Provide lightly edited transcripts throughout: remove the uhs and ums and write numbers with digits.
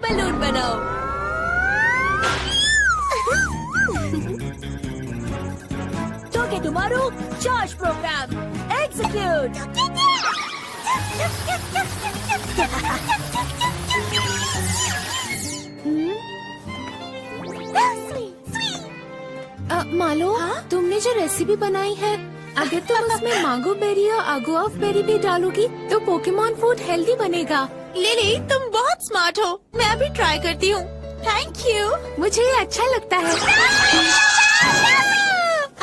Balloon बनाओ। टोकेटुमारू charge program execute. मालो, तुमने जो रेसिपी बनाई है, अगर तुम उसमें मांगो बेरी और आगुआफ बेरी भी डालोगी तो पोकेमॉन फूड हेल्दी बनेगा। लिली, तुम बहुत स्मार्ट हो। मैं अभी ट्राई करती हूँ। Thank you. मुझे ये अच्छा लगता है।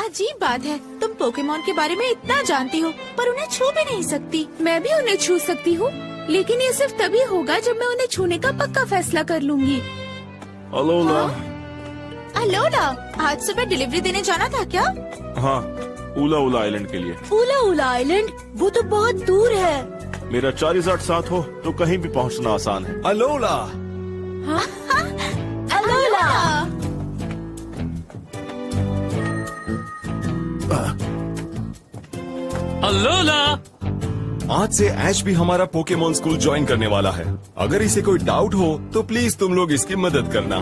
अजीब बात है, तुम पोकेमॉन के बारे में इतना जानती हो पर उन्हें छू भी नहीं सकती। मैं भी उन्हें छू सकती हूँ, लेकिन ये सिर्फ तभी होगा जब मैं उन्हें छूने का पक्का फैसला कर लूंगी। अलोला। अलोला, आज सुबह डिलीवरी देने जाना था क्या? हाँ, उला उला आइलैंड के लिए। उला उला आइलैंड? वो तो बहुत दूर है। मेरा चारिज़ार्ड साथ हो तो कहीं भी पहुंचना आसान है। अलोला। हाँ? अलोला। अलोला। आज से ऐश भी हमारा पोकेमॉन स्कूल ज्वाइन करने वाला है। अगर इसे कोई डाउट हो तो प्लीज तुम लोग इसकी मदद करना।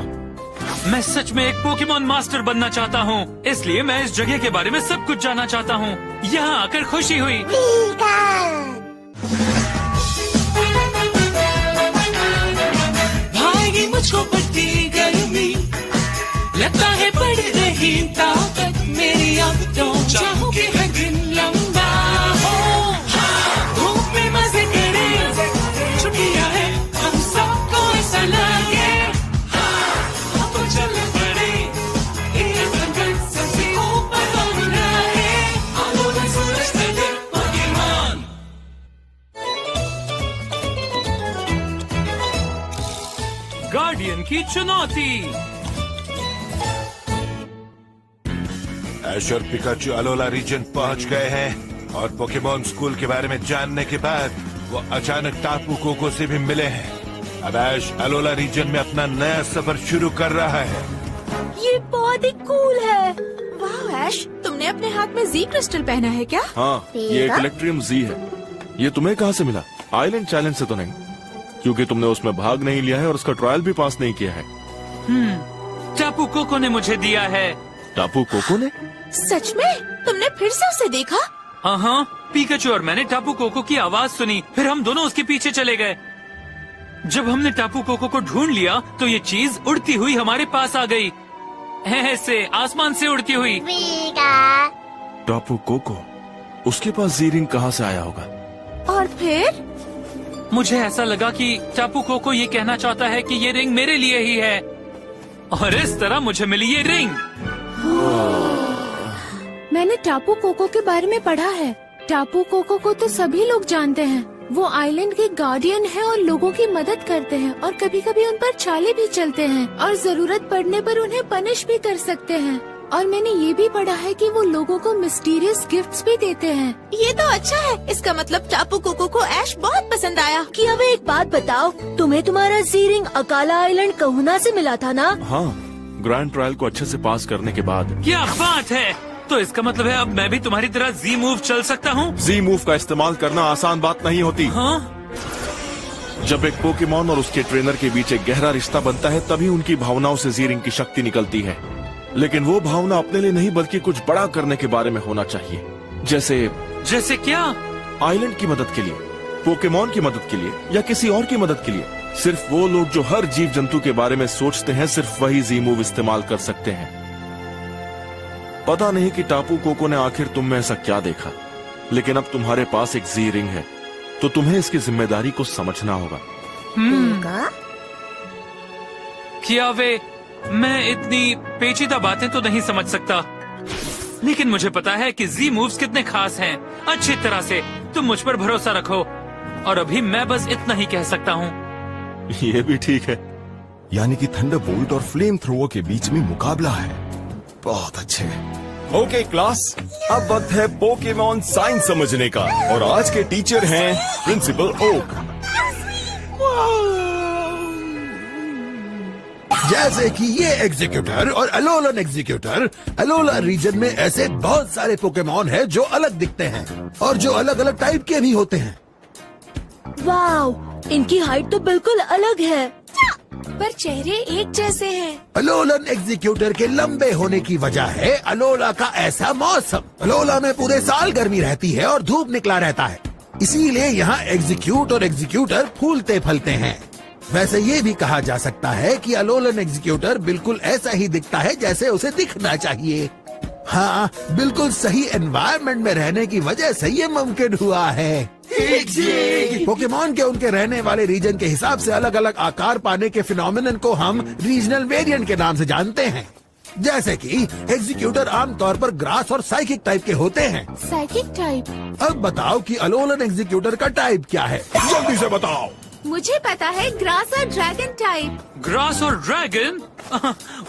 मैं सच में एक पोकेमॉन मास्टर बनना चाहता हूँ, इसलिए मैं इस जगह के बारे में सब कुछ जानना चाहता हूँ। यहाँ आकर खुशी हुई। भाई मुझको बढ़ती गर्मी, लगता है बढ़ रही ताकत मेरी। अब तो चाहूं कि हर दिन लंबा हो, धूप में मजे करें, छुट्टियां है हम सबको ऐसा लगे। चल पड़े एक लगन सबसे ऊपर दौड़ रहे, आलोला सूरज तले पोकेमॉन। गार्डियन की चुनौती। ऐश और पिकाचू अलोला रीजन पहुंच गए हैं और पोकेमॉन स्कूल के बारे में जानने के बाद वो अचानक टापू कोको से भी मिले हैं। अब ऐश अलोला रीजन में अपना नया सफर शुरू कर रहा है। ये बहुत ही कूल है। वाह ऐश, तुमने अपने हाथ में जी क्रिस्टल पहना है क्या? हाँ, ये एक इलेक्ट्रियम जी है। ये तुम्हें कहाँ से मिला? आइलैंड चैलेंज से तो नहीं, क्योंकि तुमने उसमें भाग नहीं लिया है और उसका ट्रायल भी पास नहीं किया है। टापू कोको ने मुझे दिया है। टापू कोको ने? सच में? तुमने फिर से उसे देखा? हाँ, पिकाचू और मैंने टापू कोको की आवाज सुनी, फिर हम दोनों उसके पीछे चले गए। जब हमने टापू कोको को ढूंढ लिया तो ये चीज उड़ती हुई हमारे पास आ गई, ऐसे आसमान से उड़ती हुई। टापू कोको, उसके पास जी रिंग कहाँ से आया होगा? और फिर? मुझे ऐसा लगा कि टापू कोको ये कहना चाहता है कि ये रिंग मेरे लिए ही है, और इस तरह मुझे मिली ये रिंग। मैंने टापू कोको के बारे में पढ़ा है। टापू कोको को तो सभी लोग जानते हैं। वो आइलैंड के गार्डियन है और लोगों की मदद करते हैं, और कभी कभी उन पर चालें भी चलते हैं, और जरूरत पड़ने पर उन्हें पनिश भी कर सकते हैं। और मैंने ये भी पढ़ा है कि वो लोगों को मिस्टीरियस गिफ्ट्स भी देते हैं। ये तो अच्छा है। इसका मतलब टापू कोको को ऐश बहुत पसंद आया। कि अब एक बात बताओ, तुम्हें तुम्हारा जी रिंग अकाला आइलैंड कहूना से मिला था ना? हाँ, ग्रैंड ट्रायल को अच्छे से पास करने के बाद। क्या बात है! तो इसका मतलब है अब मैं भी तुम्हारी तरह जी मूव चल सकता हूँ? जी मूव का इस्तेमाल करना आसान बात नहीं होती। हाँ? जब एक पोकेमॉन और उसके ट्रेनर के बीच एक गहरा रिश्ता बनता है, तभी उनकी भावनाओं से जी रिंग की शक्ति निकलती है। लेकिन वो भावना अपने लिए नहीं बल्कि कुछ बड़ा करने के बारे में होना चाहिए। जैसे क्या? आइलैंड की मदद के लिए, पोकेमॉन की मदद के लिए, या किसी और की मदद के लिए। सिर्फ वो लोग जो हर जीव जंतु के बारे में सोचते हैं, सिर्फ वही जी मूव इस्तेमाल कर सकते हैं। पता नहीं कि टापू कोको ने आखिर तुम में ऐसा क्या देखा, लेकिन अब तुम्हारे पास एक जी रिंग है, तो तुम्हें इसकी जिम्मेदारी को समझना होगा। क्या वे, मैं इतनी पेचीदा बातें तो नहीं समझ सकता, लेकिन मुझे पता है कि जी मूव्स कितने खास हैं। अच्छी तरह से तुम मुझ पर भरोसा रखो, और अभी मैं बस इतना ही कह सकता हूँ। ये भी ठीक है। यानी कि थंडरबोल्ट और फ्लेम थ्रोवर के बीच में मुकाबला है। बहुत अच्छे। ओके क्लास, अब वक्त है पोकेमॉन साइंस समझने का, और आज के टीचर हैं प्रिंसिपल ओक। जैसे कि ये एग्जीक्यूटर और अलोलन एग्जीक्यूटर, अलोला रीजन में ऐसे बहुत सारे पोकेमॉन हैं जो अलग दिखते हैं और जो अलग अलग टाइप के भी होते हैं। वाव, इनकी हाइट तो बिल्कुल अलग है। पर चेहरे एक जैसे हैं। अलोलन एग्जीक्यूटर के लंबे होने की वजह है अलोला का ऐसा मौसम। अलोला में पूरे साल गर्मी रहती है और धूप निकला रहता है, इसीलिए यहाँ एग्जीक्यूट और एग्जीक्यूटर फूलते फलते हैं। वैसे ये भी कहा जा सकता है कि अलोलन एग्जीक्यूटर बिल्कुल ऐसा ही दिखता है जैसे उसे दिखना चाहिए। हाँ, बिल्कुल सही एनवायरनमेंट में रहने की वजह से ये मुमकिन हुआ है। पोकेमॉन के उनके रहने वाले रीजन के हिसाब से अलग अलग आकार पाने के फिनोमिनन को हम रीजनल वेरिएंट के नाम से जानते हैं। जैसे कि एग्जीक्यूटर आमतौर पर ग्रास और साइकिक टाइप के होते हैं। Psychic type? अब बताओ कि अलोलन एग्जीक्यूटर का टाइप क्या है, जल्दी से बताओ। मुझे पता है, ग्रास और ड्रैगन टाइप। ग्रास और ड्रैगन?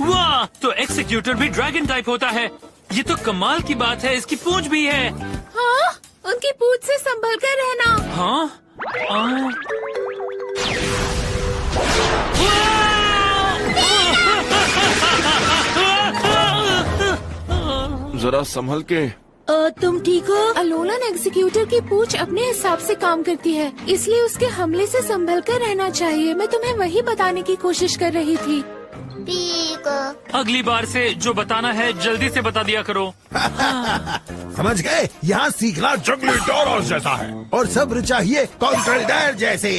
वाह, तो एग्जीक्यूटर भी ड्रैगन टाइप होता है। ये तो कमाल की बात है, इसकी पूंछ भी है। हाँ, उनकी पूंछ से संभल कर रहना। हाँ? जरा संभल के। तुम ठीक हो? अलोलन एग्जीक्यूटर की पूंछ अपने हिसाब से काम करती है, इसलिए उसके हमले से संभल कर रहना चाहिए। मैं तुम्हें वही बताने की कोशिश कर रही थी। अगली बार से जो बताना है जल्दी से बता दिया करो। समझ गए? यहाँ सीखना जंगली डॉलर्स जैसा है और सब्र चाहिए कॉन्ट्रेल्डर जैसे।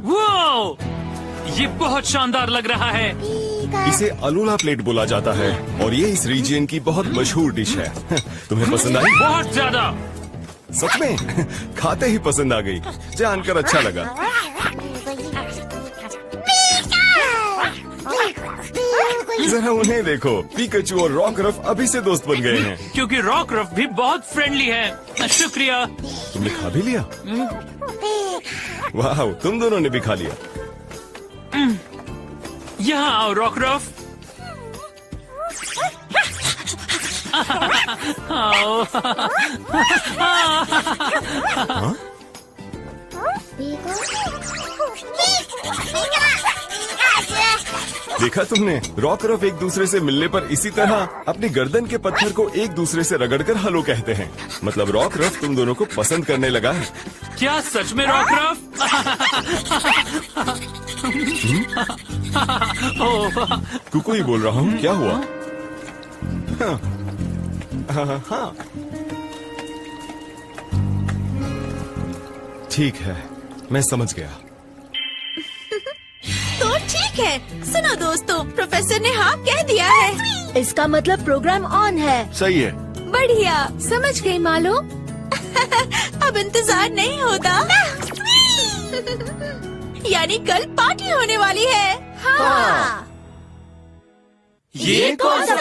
वो ये बहुत शानदार लग रहा है। इसे अलोला प्लेट बोला जाता है और ये इस रीजन की बहुत मशहूर डिश है। तुम्हें पसंद आई? बहुत ज्यादा। सच में? खाते ही पसंद आ गई, जानकर अच्छा लगा। जरा उन्हें देखो, पिकाचू और रॉकरफ अभी से दोस्त बन गए हैं। क्योंकि रॉकरफ भी बहुत फ्रेंडली है। शुक्रिया। तुमने खा भी लिया? वाह, तुम दोनों ने भी खा लिया। यहाँ आओ रॉकरफ। आओ। देखा तुमने? रॉकरफ एक दूसरे से मिलने पर इसी तरह अपनी गर्दन के पत्थर को एक दूसरे से रगड़कर हेलो कहते हैं। मतलब रॉकरफ तुम दोनों को पसंद करने लगा है। क्या सच में रॉकरफ? कुकू ही बोल रहा हूँ, क्या हुआ? हाँ। ठीक है, मैं समझ गया। तो ठीक है, सुनो दोस्तों, प्रोफेसर ने हाँ कह दिया है। इसका मतलब प्रोग्राम ऑन है। सही है। बढ़िया, समझ गई मालो। अब इंतजार नहीं होता। यानी कल पार्टी होने वाली है। हाँ। ये कौन सा